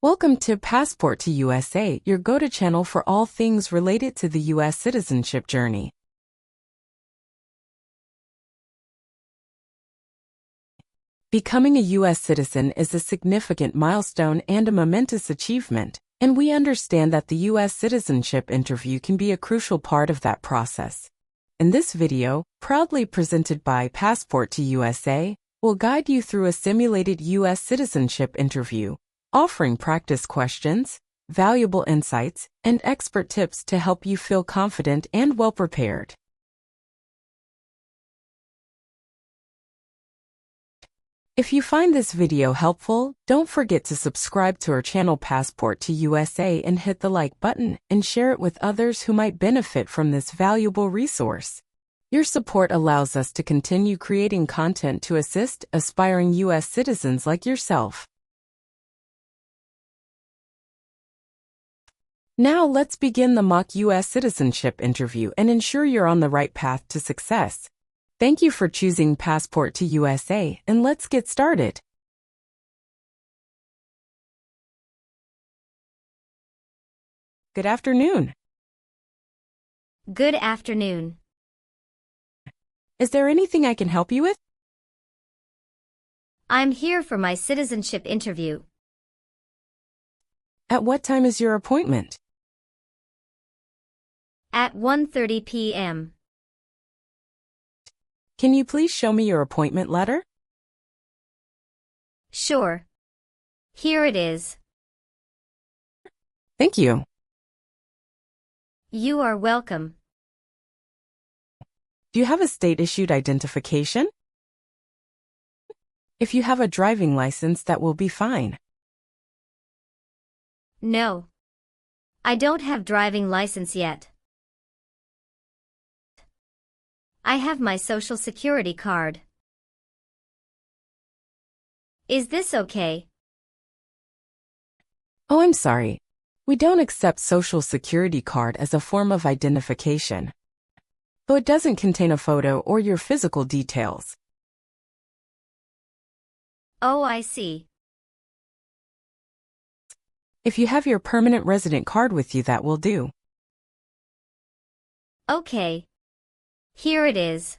Welcome to Passport to USA, your go-to channel for all things related to the U.S. citizenship journey. Becoming a U.S. citizen is a significant milestone and a momentous achievement, and we understand that the U.S. citizenship interview can be a crucial part of that process. In this video, proudly presented by Passport to USA, we'll guide you through a simulated U.S. citizenship interview, offering practice questions, valuable insights, and expert tips to help you feel confident and well-prepared. If you find this video helpful, don't forget to subscribe to our channel Passport to USA and hit the like button and share it with others who might benefit from this valuable resource. Your support allows us to continue creating content to assist aspiring U.S. citizens like yourself. Now let's begin the mock U.S. citizenship interview and ensure you're on the right path to success. Thank you for choosing Passport to USA, and let's get started. Good afternoon. Good afternoon. Is there anything I can help you with? I'm here for my citizenship interview. At what time is your appointment? At 1:30 p.m. Can you please show me your appointment letter? Sure. Here it is. Thank you. You are welcome. Do you have a state-issued identification? If you have a driving license, that will be fine. No. I don't have driving license yet. I have my social security card. Is this okay? Oh, I'm sorry. We don't accept social security card as a form of identification, though it doesn't contain a photo or your physical details. Oh, I see. If you have your permanent resident card with you, that will do. Okay. Here it is.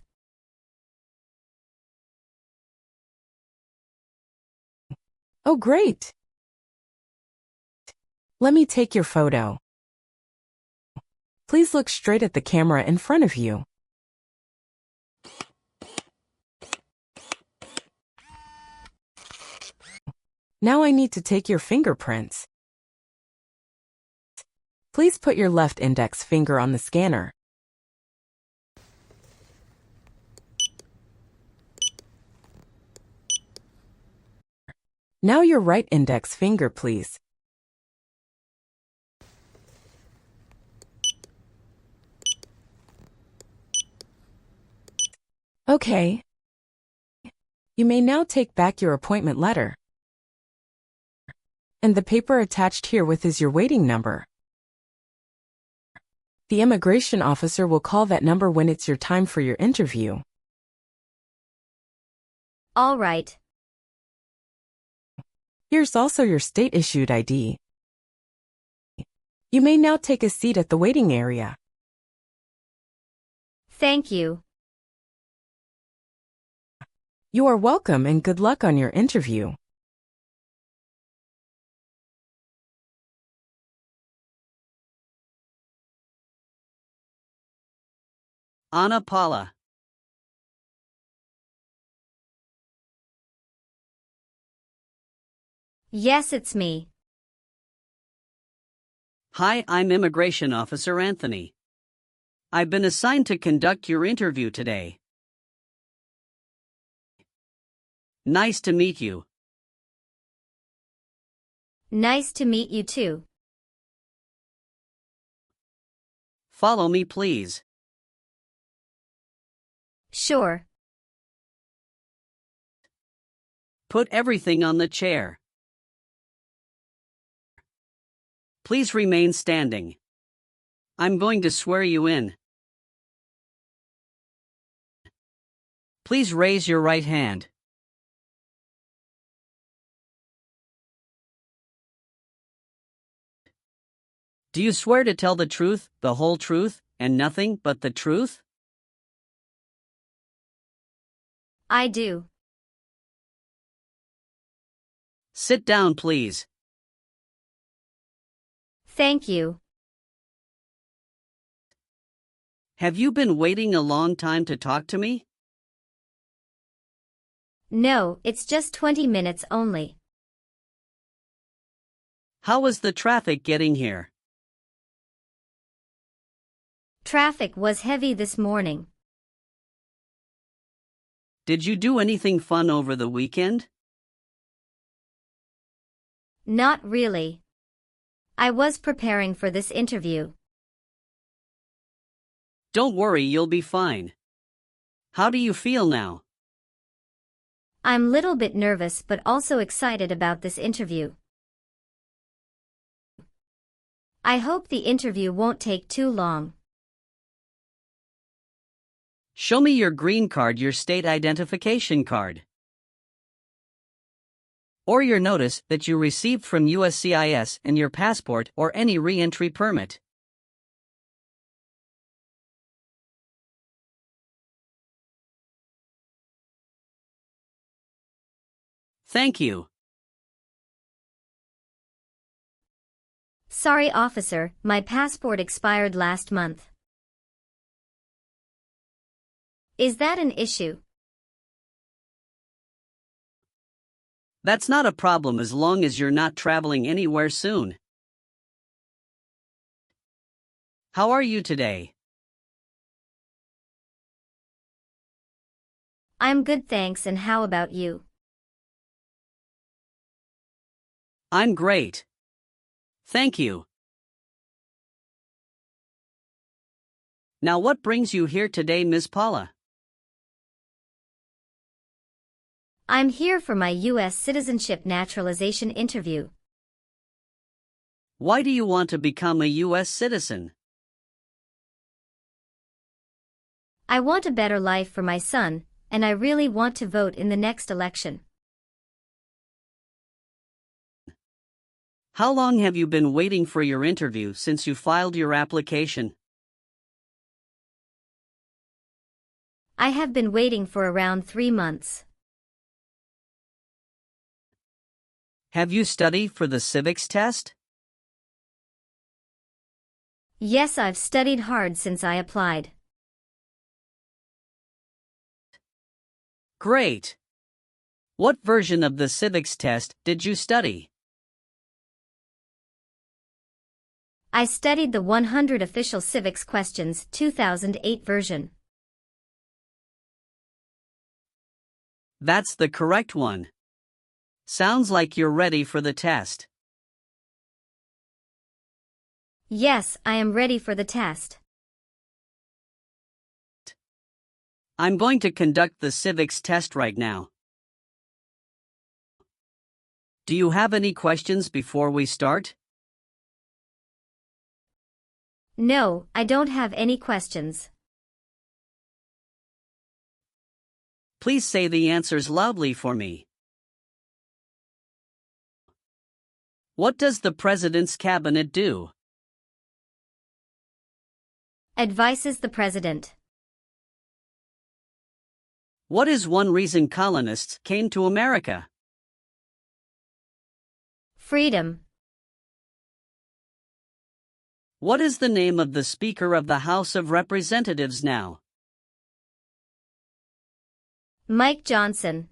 Oh, great. Let me take your photo. Please look straight at the camera in front of you. Now I need to take your fingerprints. Please put your left index finger on the scanner. Now your right index finger, please. Okay. You may now take back your appointment letter. And the paper attached herewith is your waiting number. The immigration officer will call that number when it's your time for your interview. All right. Here's also your state-issued ID. You may now take a seat at the waiting area. Thank you. You are welcome and good luck on your interview. Ana Paula. Yes, it's me. Hi, I'm Immigration Officer Anthony. I've been assigned to conduct your interview today. Nice to meet you. Nice to meet you too. Follow me, please. Sure. Put everything on the chair. Please remain standing. I'm going to swear you in. Please raise your right hand. Do you swear to tell the truth, the whole truth, and nothing but the truth? I do. Sit down, please. Thank you. Have you been waiting a long time to talk to me? No, it's just 20 minutes only. How was the traffic getting here? Traffic was heavy this morning. Did you do anything fun over the weekend? Not really. I was preparing for this interview. Don't worry, you'll be fine. How do you feel now? I'm little bit nervous but also excited about this interview. I hope the interview won't take too long. Show me your green card, your state identification card. Or your notice that you received from USCIS and your passport or any re-entry permit. Thank you. Sorry, officer, my passport expired last month. Is that an issue? That's not a problem as long as you're not traveling anywhere soon. How are you today? I'm good, thanks, and how about you? I'm great. Thank you. Now what brings you here today, Miss Paula? I'm here for my U.S. Citizenship Naturalization interview. Why do you want to become a U.S. citizen? I want a better life for my son, and I really want to vote in the next election. How long have you been waiting for your interview since you filed your application? I have been waiting for around 3 months. Have you studied for the civics test? Yes, I've studied hard since I applied. Great. What version of the civics test did you study? I studied the 100 Official Civics Questions 2008 version. That's the correct one. Sounds like you're ready for the test. Yes, I am ready for the test. I'm going to conduct the civics test right now. Do you have any questions before we start? No, I don't have any questions. Please say the answers loudly for me. What does the President's Cabinet do? Advises the President. What is one reason colonists came to America? Freedom. What is the name of the Speaker of the House of Representatives now? Mike Johnson.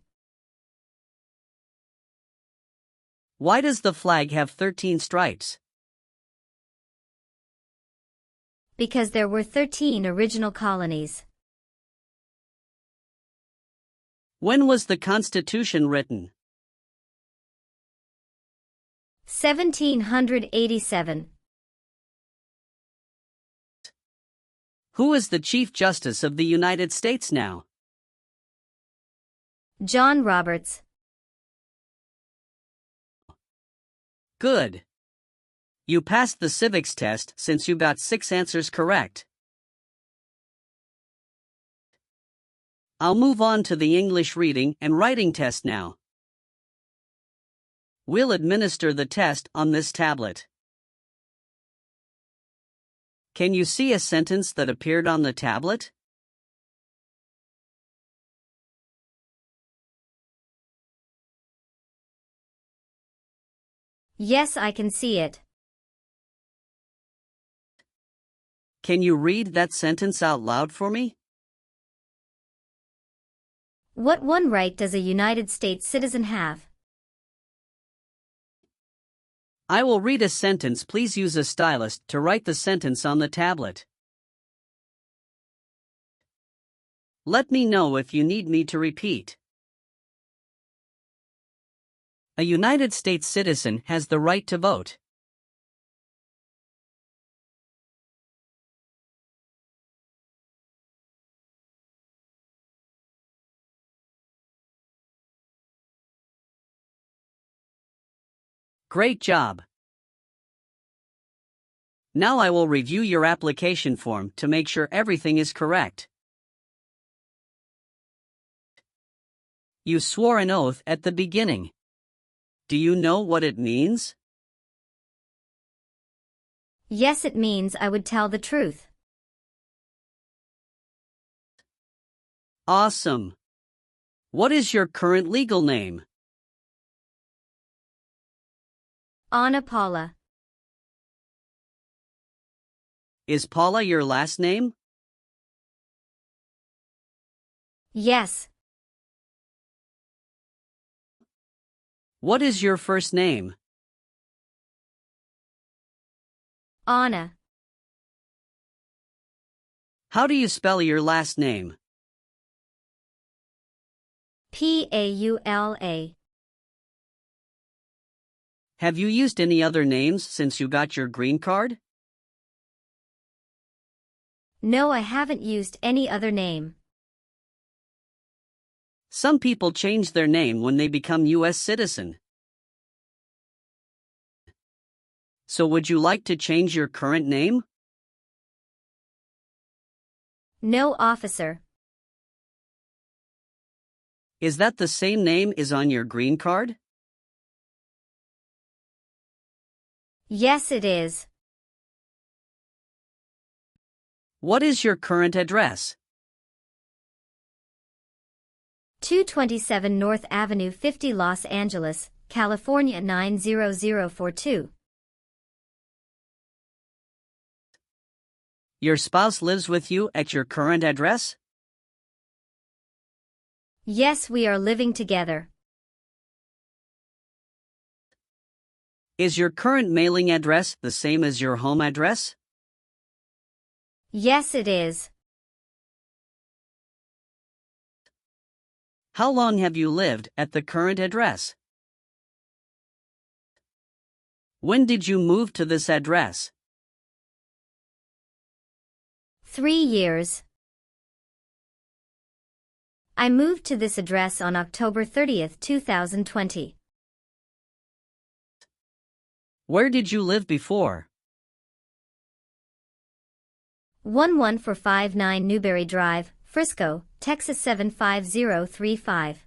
Why does the flag have 13 stripes? Because there were 13 original colonies. When was the Constitution written? 1787. Who is the Chief Justice of the United States now? John Roberts. Good. You passed the civics test since you got 6 answers correct. I'll move on to the English reading and writing test now. We'll administer the test on this tablet. Can you see a sentence that appeared on the tablet? Yes, I can see it. Can you read that sentence out loud for me? What one right does a United States citizen have? I will read a sentence. Please use a stylus to write the sentence on the tablet. Let me know if you need me to repeat. A United States citizen has the right to vote. Great job! Now I will review your application form to make sure everything is correct. You swore an oath at the beginning. Do you know what it means? Yes, it means I would tell the truth. Awesome! What is your current legal name? Anna Paula. Is Paula your last name? Yes. What is your first name? Anna. How do you spell your last name? Paula. Have you used any other names since you got your green card? No, I haven't used any other name. Some people change their name when they become U.S. citizen. So would you like to change your current name? No, officer. Is that the same name as on your green card? Yes, it is. What is your current address? 227 North Avenue 50 Los Angeles, California 90042. Your spouse lives with you at your current address? Yes, we are living together. Is your current mailing address the same as your home address? Yes, it is. How long have you lived at the current address? When did you move to this address? 3 years. I moved to this address on October 30th, 2020. Where did you live before? 11459 Newberry Drive, Frisco, Texas 75035.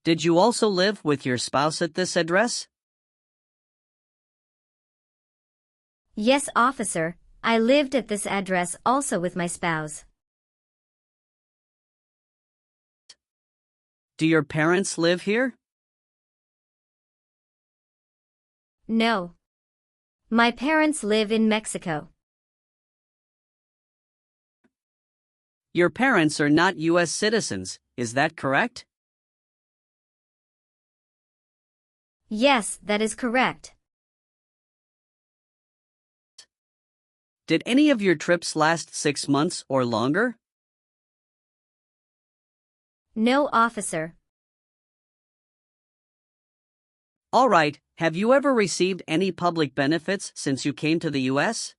Did you also live with your spouse at this address? Yes, officer, I lived at this address also with my spouse. Do your parents live here? No. My parents live in Mexico. Your parents are not U.S. citizens, is that correct? Yes, that is correct. Did any of your trips last 6 months or longer? No, officer. All right, have you ever received any public benefits since you came to the U.S.?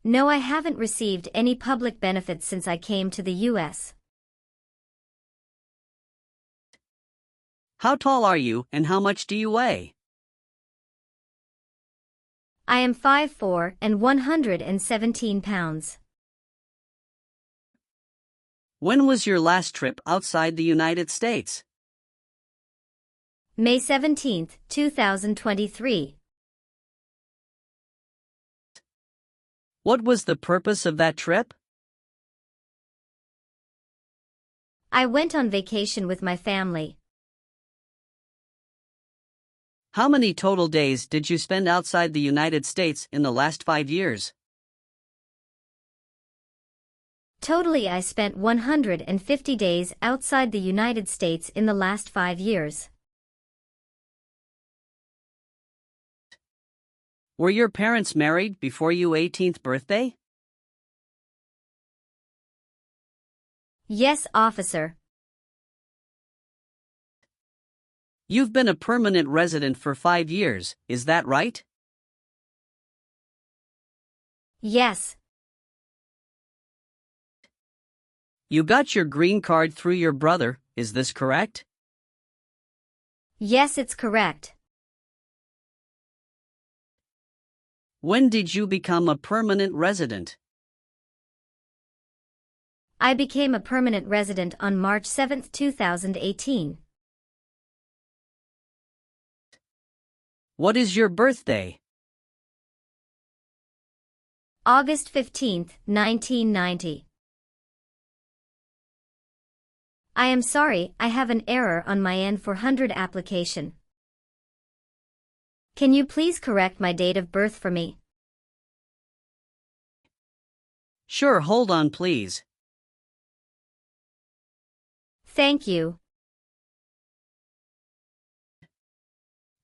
No, I haven't received any public benefits since I came to the U.S. How tall are you and how much do you weigh? I am 5'4" and 117 pounds. When was your last trip outside the United States? May 17, 2023. What was the purpose of that trip? I went on vacation with my family. How many total days did you spend outside the United States in the last 5 years? Totally, I spent 150 days outside the United States in the last 5 years. Were your parents married before your 18th birthday? Yes, officer. You've been a permanent resident for 5 years, is that right? Yes. You got your green card through your brother, is this correct? Yes, it's correct. When did you become a permanent resident? I became a permanent resident on March 7, 2018. What is your birthday? August 15, 1990. I am sorry, I have an error on my N400 application. Can you please correct my date of birth for me? Sure, hold on please. Thank you.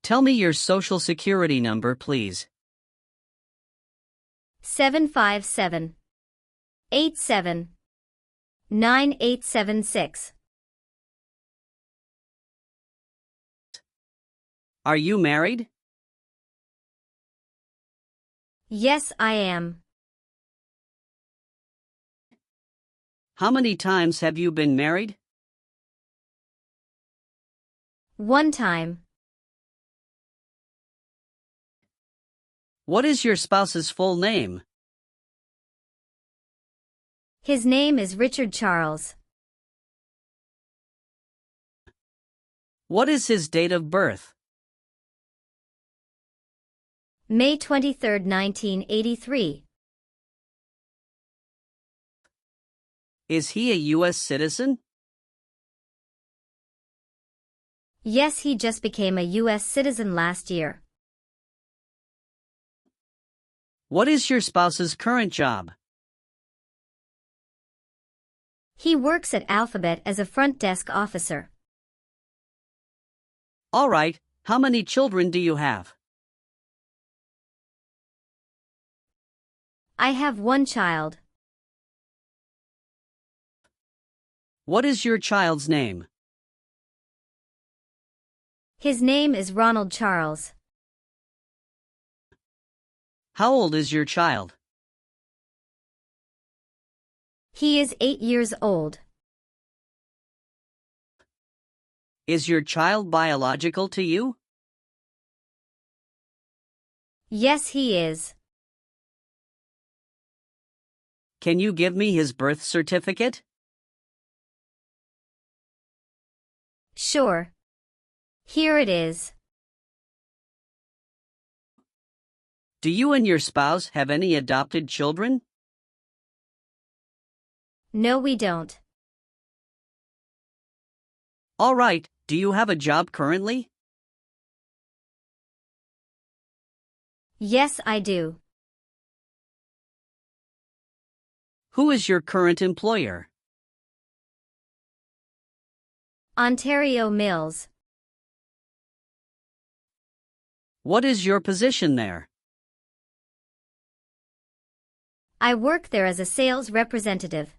Tell me your social security number, please. 757-87-9876. Are you married? Yes, I am. How many times have you been married? One time. What is your spouse's full name? His name is Richard Charles. What is his date of birth? May 23, 1983. Is he a U.S. citizen? Yes, he just became a U.S. citizen last year. What is your spouse's current job? He works at Alphabet as a front desk officer. All right, how many children do you have? I have one child. What is your child's name? His name is Ronald Charles. How old is your child? He is 8 years old. Is your child biological to you? Yes, he is. Can you give me his birth certificate? Sure. Here it is. Do you and your spouse have any adopted children? No, we don't. All right, do you have a job currently? Yes, I do. Who is your current employer? Ontario Mills. What is your position there? I work there as a sales representative.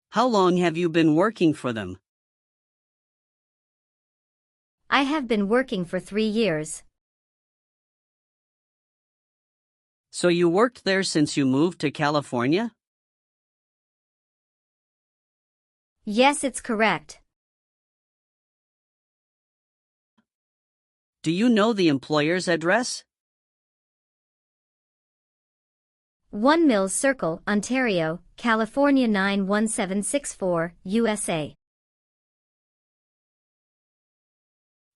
How long have you been working for them? I have been working for 3 years. So you worked there since you moved to California? Yes, it's correct. Do you know the employer's address? 1 Mills Circle, Ontario, California 91764, USA.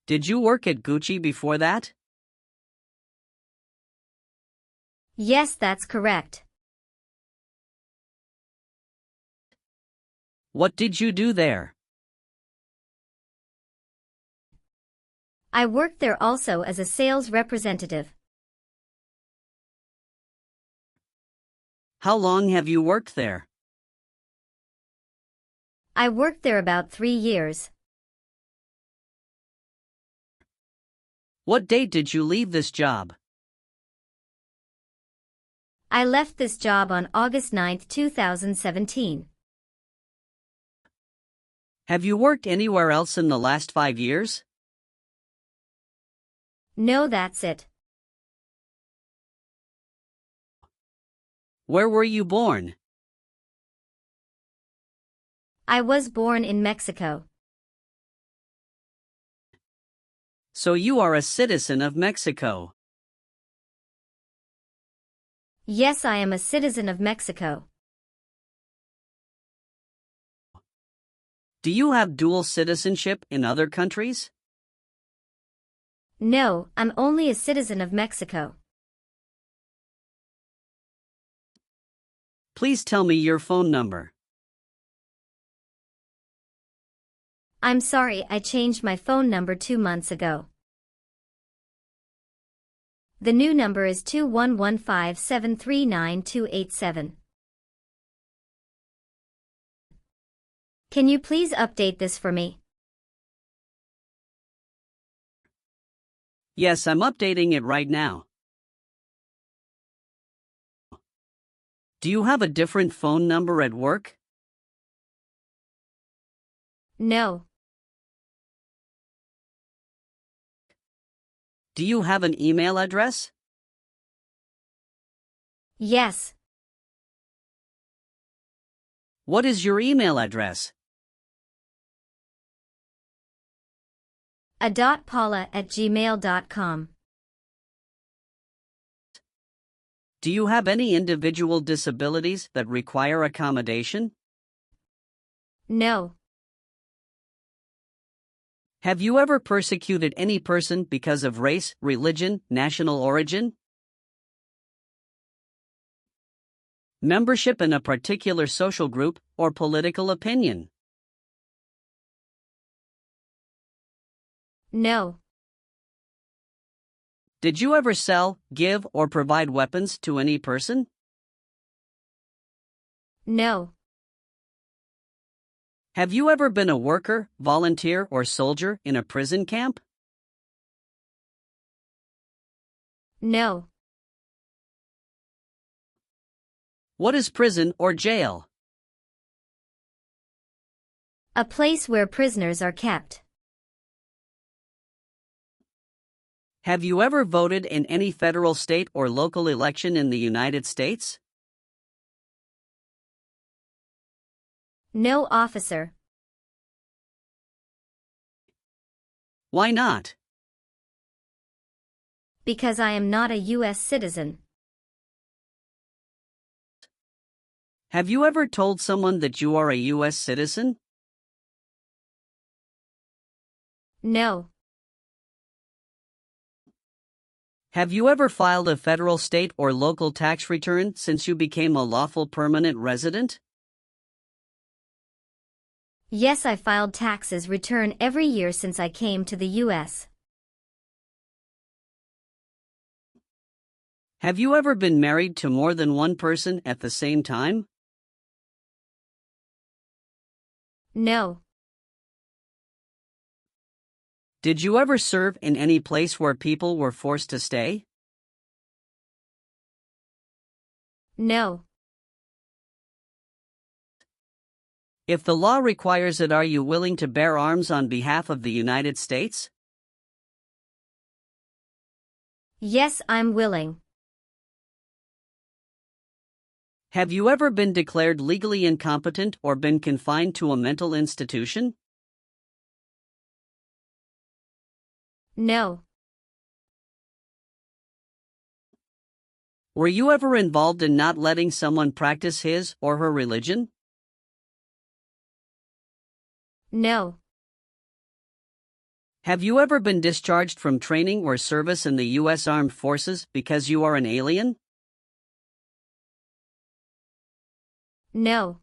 Did you work at Gucci before that? Yes, that's correct. What did you do there? I worked there also as a sales representative. How long have you worked there? I worked there about 3 years. What date did you leave this job? I left this job on August 9, 2017. Have you worked anywhere else in the last 5 years? No, that's it. Where were you born? I was born in Mexico. So you are a citizen of Mexico. Yes, I am a citizen of Mexico. Do you have dual citizenship in other countries? No, I'm only a citizen of Mexico. Please tell me your phone number. I'm sorry, I changed my phone number 2 months ago. The new number is 2115739287. Can you please update this for me? Yes, I'm updating it right now. Do you have a different phone number at work? No. Do you have an email address? Yes. What is your email address? a.paula@gmail.com. Do you have any individual disabilities that require accommodation? No. Have you ever persecuted any person because of race, religion, national origin? Membership in a particular social group or political opinion? No. Did you ever sell, give, or provide weapons to any person? No. Have you ever been a worker, volunteer, or soldier in a prison camp? No. What is prison or jail? A place where prisoners are kept. Have you ever voted in any federal, state, or local election in the United States? No, officer. Why not? Because I am not a U.S. citizen. Have you ever told someone that you are a U.S. citizen? No. Have you ever filed a federal, state, or local tax return since you became a lawful permanent resident? Yes, I filed taxes return every year since I came to the U.S. Have you ever been married to more than one person at the same time? No. Did you ever serve in any place where people were forced to stay? No. If the law requires it, are you willing to bear arms on behalf of the United States? Yes, I'm willing. Have you ever been declared legally incompetent or been confined to a mental institution? No. Were you ever involved in not letting someone practice his or her religion? No. Have you ever been discharged from training or service in the U.S. Armed Forces because you are an alien? No.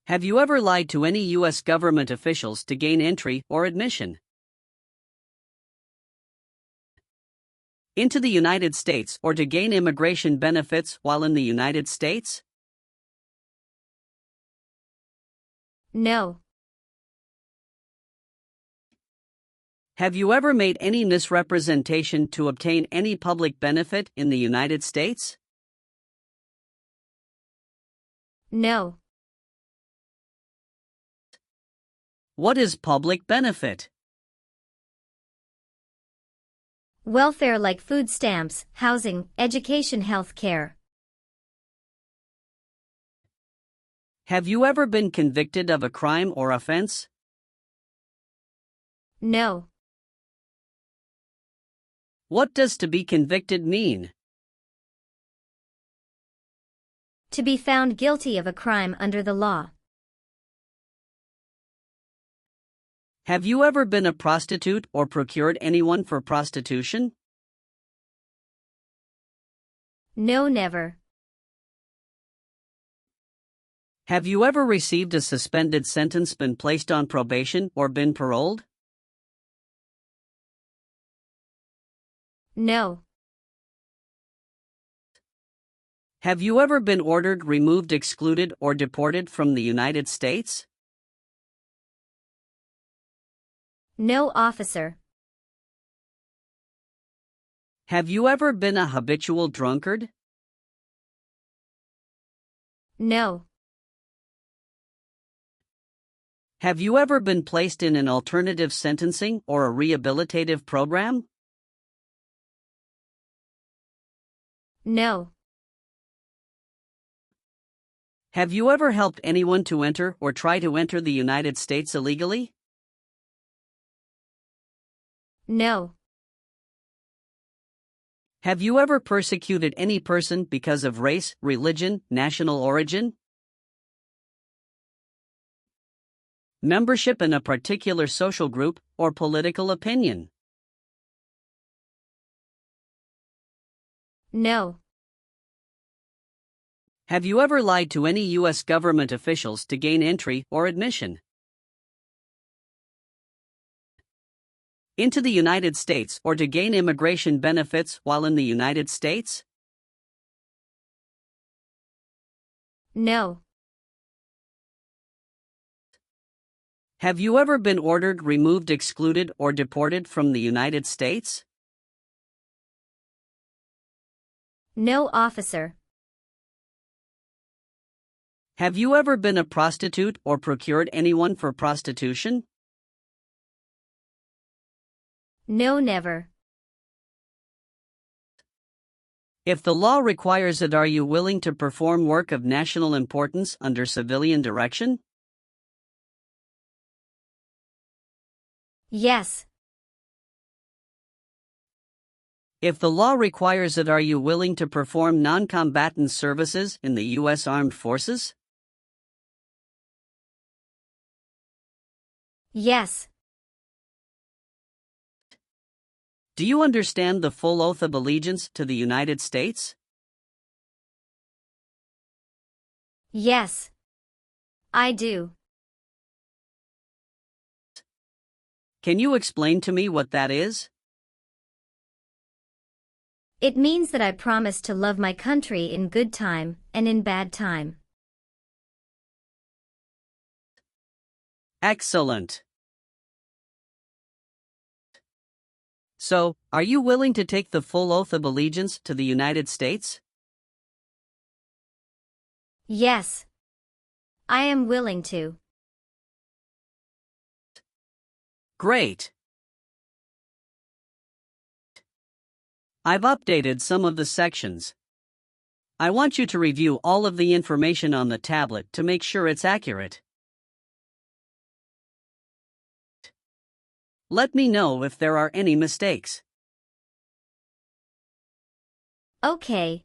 Have you ever lied to any U.S. government officials to gain entry or admission into the United States or to gain immigration benefits while in the United States? No. Have you ever made any misrepresentation to obtain any public benefit in the United States? No. What is public benefit? Welfare like food stamps, housing, education, health care. Have you ever been convicted of a crime or offense? No. What does to be convicted mean? To be found guilty of a crime under the law. Have you ever been a prostitute or procured anyone for prostitution? No, never. Have you ever received a suspended sentence, been placed on probation, or been paroled? No. Have you ever been ordered, removed, excluded, or deported from the United States? No, officer. Have you ever been a habitual drunkard? No. Have you ever been placed in an alternative sentencing or a rehabilitative program? No. Have you ever helped anyone to enter or try to enter the United States illegally? No. Have you ever persecuted any person because of race, religion, national origin, membership in a particular social group, or political opinion? No. Have you ever lied to any U.S. government officials to gain entry or admission into the United States or to gain immigration benefits while in the United States? No. Have you ever been ordered, removed, excluded, or deported from the United States? No, officer. Have you ever been a prostitute or procured anyone for prostitution? No, never. If the law requires it, are you willing to perform work of national importance under civilian direction? Yes. If the law requires it, are you willing to perform non-combatant services in the U.S. Armed Forces? Yes. Do you understand the full oath of allegiance to the United States? Yes. I do. Can you explain to me what that is? It means that I promise to love my country in good time and in bad time. Excellent. So, are you willing to take the full oath of allegiance to the United States? Yes. I am willing to. Great. I've updated some of the sections. I want you to review all of the information on the tablet to make sure it's accurate. Let me know if there are any mistakes. Okay.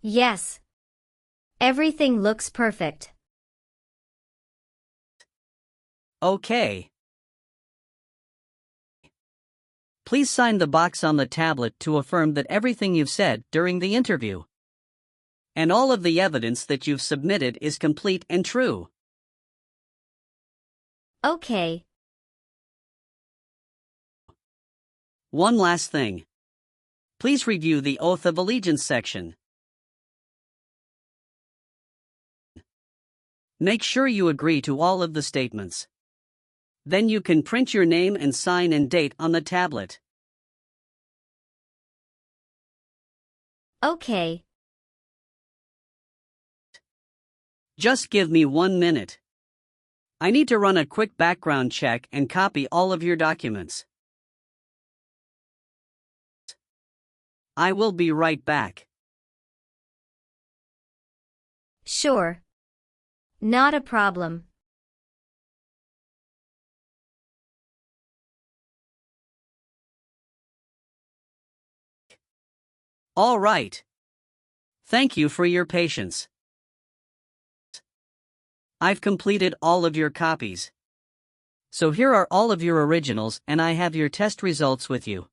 Yes. Everything looks perfect. Okay. Please sign the box on the tablet to affirm that everything you've said during the interview and all of the evidence that you've submitted is complete and true. Okay. One last thing. Please review the Oath of Allegiance section. Make sure you agree to all of the statements. Then you can print your name and sign and date on the tablet. Okay. Just give me 1 minute. I need to run a quick background check and copy all of your documents. I will be right back. Sure. Not a problem. All right. Thank you for your patience. I've completed all of your copies. So here are all of your originals, and I have your test results with you.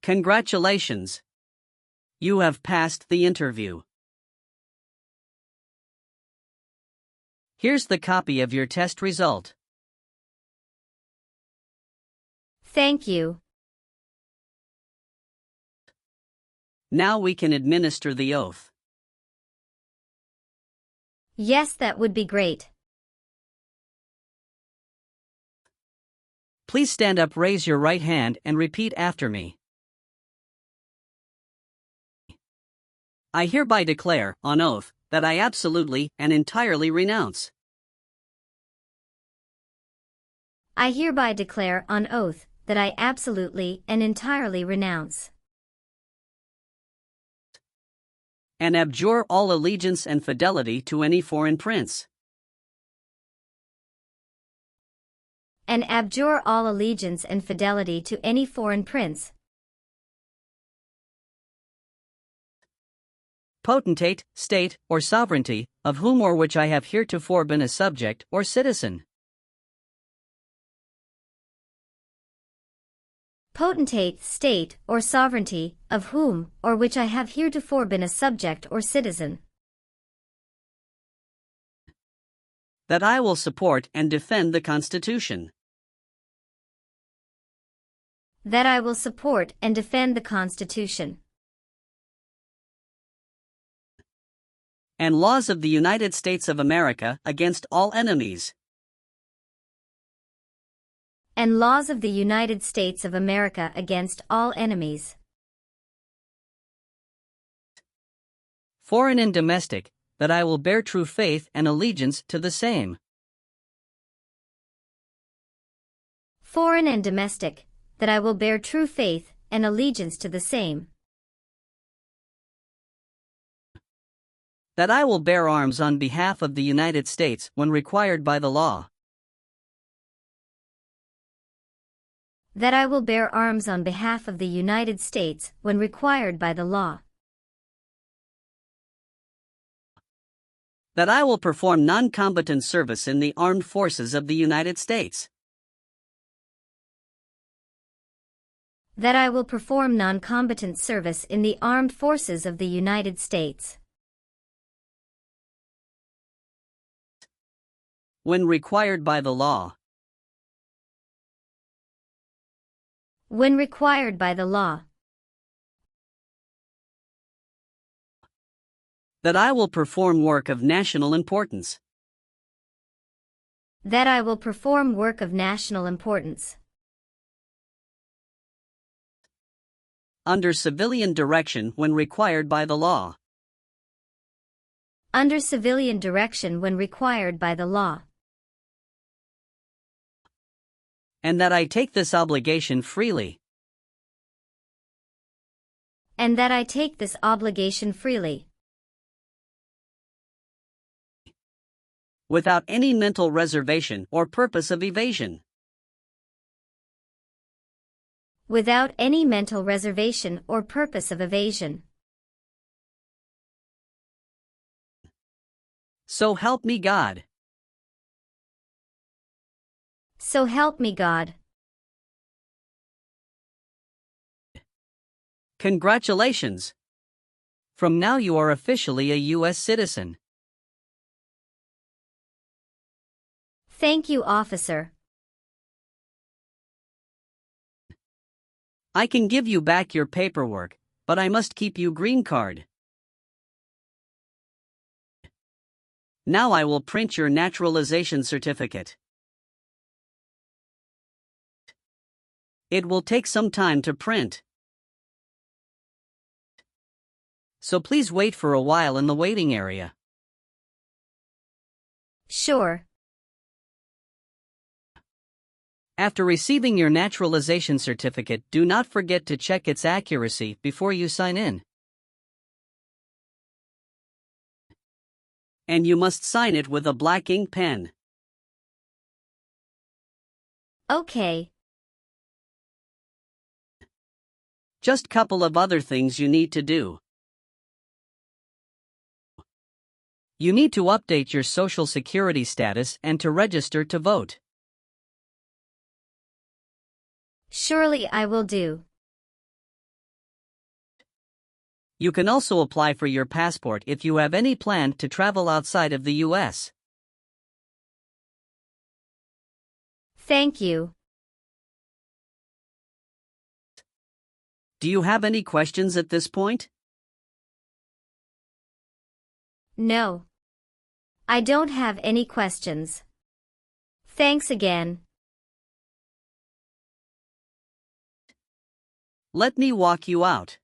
Congratulations! You have passed the interview. Here's the copy of your test result. Thank you. Now we can administer the oath. Yes, that would be great. Please stand up, raise your right hand, and repeat after me. I hereby declare, on oath, that I absolutely and entirely renounce. I hereby declare on oath that I absolutely and entirely renounce and abjure all allegiance and fidelity to any foreign prince. and abjure all allegiance and fidelity to any foreign prince, potentate, state, or sovereignty, of whom or which I have heretofore been a subject or citizen. potentate, state, or sovereignty, of whom or which I have heretofore been a subject or citizen, That I will support and defend the Constitution that I will support and defend the Constitution and laws of the United States of America against all enemies, and laws of the United States of America against all enemies, foreign and domestic, that I will bear true faith and allegiance to the same, foreign and domestic, that I will bear true faith and allegiance to the same, that I will bear arms on behalf of the United States when required by the law, that I will bear arms on behalf of the United States when required by the law, that I will perform non-combatant service in the armed forces of the United States, that I will perform non-combatant service in the armed forces of the United States, when required by the law, when required by the law, that I will perform work of national importance, that I will perform work of national importance, under civilian direction when required by the law, under civilian direction when required by the law, and that I take this obligation freely, and that I take this obligation freely, without any mental reservation or purpose of evasion, without any mental reservation or purpose of evasion, So help me God. So help me God. Congratulations! From now you are officially a U.S. citizen. Thank you, officer. I can give you back your paperwork, but I must keep you green card. Now I will print your naturalization certificate. It will take some time to print. So please wait for a while in the waiting area. Sure. After receiving your naturalization certificate, do not forget to check its accuracy before you sign in. And you must sign it with a black ink pen. Okay. Just couple of other things you need to do. You need to update your social security status and to register to vote. Surely I will do. You can also apply for your passport if you have any plan to travel outside of the U.S. Thank you. Do you have any questions at this point? No. I don't have any questions. Thanks again. Let me walk you out.